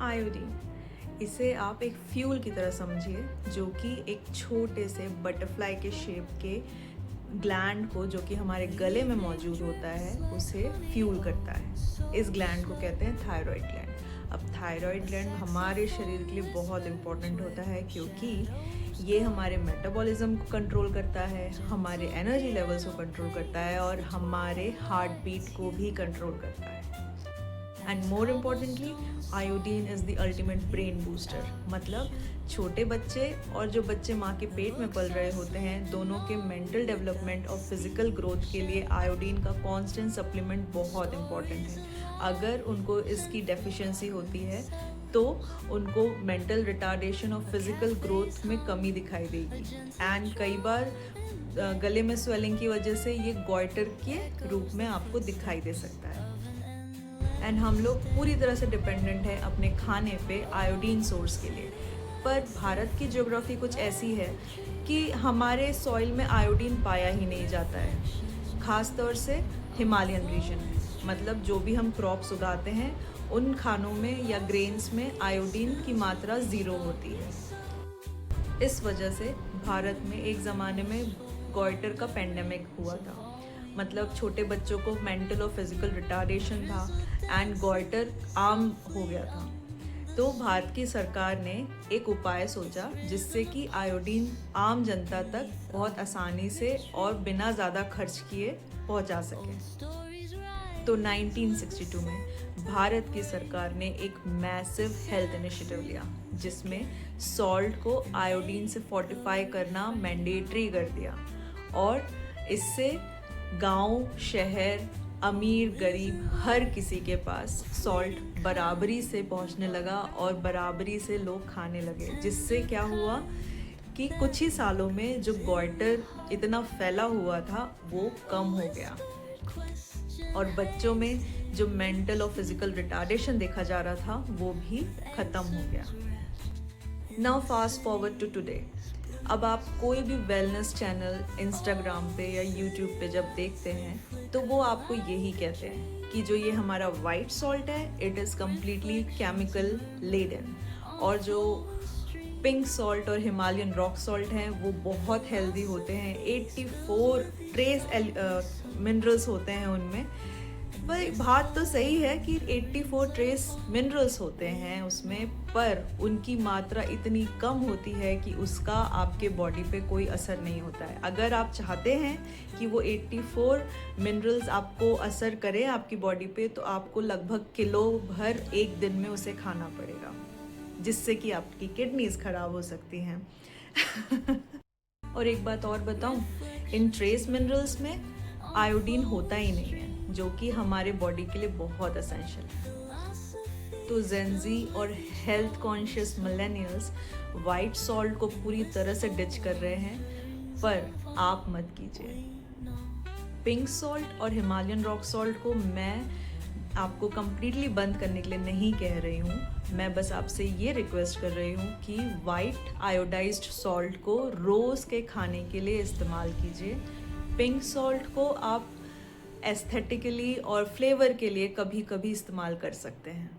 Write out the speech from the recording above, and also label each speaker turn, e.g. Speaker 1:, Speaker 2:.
Speaker 1: Iodine, इसे आप एक फ्यूल की तरह समझिए, जो कि एक छोटे से बटरफ्लाई के शेप के ग्लैंड को, जो कि हमारे गले में मौजूद होता है, उसे फ्यूल करता है। इस ग्लैंड को कहते हैं थायराइड ग्लैंड। अब थायराइड ग्लैंड हमारे शरीर के लिए बहुत इम्पोर्टेंट होता है, क्योंकि ये हमारे मेटाबॉलिज्म को कंट्रोल करता है, हमारे एनर्जी लेवल्स को कंट्रोल करता है और हमारे हार्ट बीट को भी कंट्रोल करता है। And more importantly, iodine is the ultimate brain booster. मतलब छोटे बच्चे और जो बच्चे माँ के पेट में पल रहे होते हैं, दोनों के मेंटल डेवलपमेंट और फिजिकल ग्रोथ के लिए आयोडीन का कांस्टेंट सप्लीमेंट बहुत इम्पॉर्टेंट है। अगर उनको इसकी डेफिशिएंसी होती है तो उनको मेंटल रिटार्डेशन और फिजिकल ग्रोथ में कमी दिखाई देगी। एंड कई बार गले में स्वेलिंग की वजह से ये गॉइटर के रूप में आपको दिखाई दे सकता है। एंड हम लोग पूरी तरह से डिपेंडेंट हैं अपने खाने पे आयोडीन सोर्स के लिए। पर भारत की ज्योग्राफी कुछ ऐसी है कि हमारे सॉइल में आयोडीन पाया ही नहीं जाता है, ख़ास तौर से हिमालयन रीजन में। मतलब जो भी हम क्रॉप्स उगाते हैं उन खानों में या ग्रेन्स में आयोडीन की मात्रा ज़ीरो होती है। इस वजह से भारत में एक ज़माने में गॉइटर का पेंडेमिक हुआ था। मतलब छोटे बच्चों को मेंटल और फिजिकल रिटार्डेशन था एंड गॉइटर आम हो गया था। तो भारत की सरकार ने एक उपाय सोचा जिससे कि आयोडीन आम जनता तक बहुत आसानी से और बिना ज़्यादा खर्च किए पहुंचा सके। तो 1962 में भारत की सरकार ने एक मैसिव हेल्थ इनिशिएटिव लिया, जिसमें सॉल्ट को आयोडीन से फोर्टिफाई करना मैंडेटरी कर दिया। और इससे गांव, शहर, अमीर, गरीब, हर किसी के पास सॉल्ट बराबरी से पहुंचने लगा और बराबरी से लोग खाने लगे। जिससे क्या हुआ कि कुछ ही सालों में जो गॉइटर इतना फैला हुआ था वो कम हो गया और बच्चों में जो मेंटल और फिजिकल रिटार्डेशन देखा जा रहा था वो भी ख़त्म हो गया। Now fast forward to today. अब आप कोई भी वेलनेस चैनल इंस्टाग्राम पे या यूट्यूब पे जब देखते हैं तो वो आपको यही कहते हैं कि जो ये हमारा वाइट सॉल्ट है, it is completely chemical laden, और जो पिंक सॉल्ट और हिमालयन रॉक सॉल्ट हैं वो बहुत हेल्दी होते हैं। 84 ट्रेस मिनरल्स होते हैं उनमें। भाई बात तो सही है कि 84 ट्रेस मिनरल्स होते हैं उसमें, पर उनकी मात्रा इतनी कम होती है कि उसका आपके बॉडी पे कोई असर नहीं होता है। अगर आप चाहते हैं कि वो 84 मिनरल्स आपको असर करें आपकी बॉडी पे, तो आपको लगभग किलो भर एक दिन में उसे खाना पड़ेगा, जिससे कि आपकी किडनीज खराब हो सकती हैं। और एक बात और बताऊं, इन ट्रेस मिनरल्स में आयोडीन होता ही नहीं है, जो कि हमारे बॉडी के लिए बहुत एसेंशियल है। तो जेंजी और health conscious millennials white salt को पूरी तरह से डिच कर रहे हैं, पर आप मत कीजिए। पिंक सॉल्ट और हिमालयन रॉक सॉल्ट को मैं आपको कम्प्लीटली बंद करने के लिए नहीं कह रही हूँ। मैं बस आपसे ये रिक्वेस्ट कर रही हूँ कि वाइट आयोडाइज्ड सॉल्ट को रोज़ के खाने के लिए इस्तेमाल कीजिए। पिंक सॉल्ट को आप एस्थेटिकली और फ्लेवर के लिए कभी कभी इस्तेमाल कर सकते हैं।